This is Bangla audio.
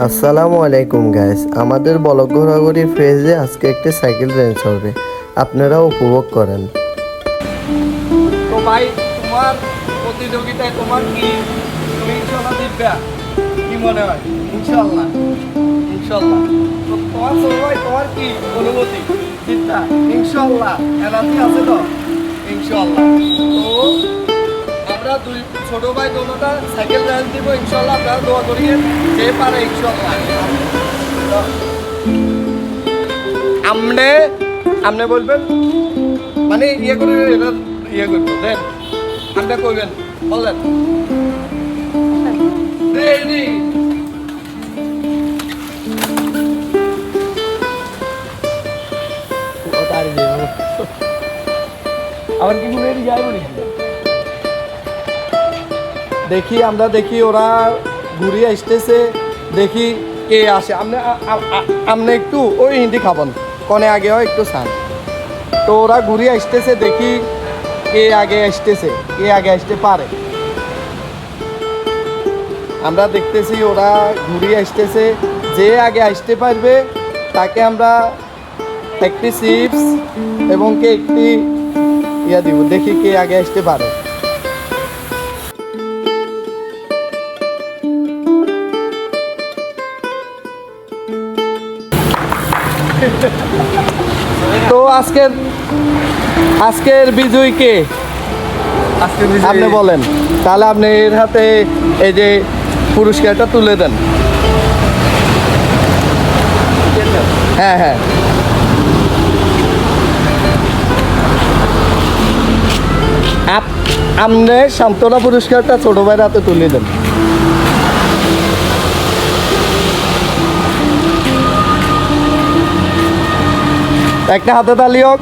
আসসালামু আলাইকুম গাইস, আমাদের বলক ঘোরাঘুরি ফেজে আজকে একটি সাইকেল রেঞ্জ হবে, আপনারাও উপভোগ করেন। তো ভাই, তোমার প্রতিযোগিতায় তোমার কি তুমি ইনশাল্লাহ জিতবে? কি মনে হয়? ইনশাল্লাহ ইনশাল্লাহ। তো তোমার ছোট ভাই, তোমার কি অনুভূতি? জিতটা ইনশাল্লাহ এনার্জি আছে তো? ইনশাল্লাহ। তো আমরা দুই ছোট ভাই দোনোটা সাইকেল রেঞ্জ দিব ইনশাল্লাহ। আপনারা দোয়া করিয়ে যে পারে ইনশাল্লাহ। আমনে আমনে বলবেন মানে ইয়ে করে এটা ইয়ে করবো দেন আপনি কইবেন বলেন রেডি। আবার কি রেডি যাই বলি দেখি, আমরা দেখি ওরা ঘুরিয়ে আসতেছে, দেখি কে আসে। আপনি একটু ওই হিন্দি খাবেন কনে আগে হয় একটু সান। তো ওরা ঘুরিয়ে আসতেছে, দেখি কে আগে আসতেছে, কে আগে আসতে পারে। আমরা দেখতেছি ওরা ঘুরিয়ে আসতেছে, যে আগে আসতে পারবে তাকে আমরা একটি চিপস এবং কে একটি ইয়া দিব, দেখি কে আগে আসতে পারে। তো আজকের বিজয়ী কে? আপনি বলেন, তাহলে আপনি এর হাতে এই যে পুরস্কারটা তুলে দেন। হ্যাঁ হ্যাঁ, আপনি সান্ত্বনা পুরস্কারটা ছোট ভাইয়ের হাতে তুলে দেন। একটা হাতে তালি হোক।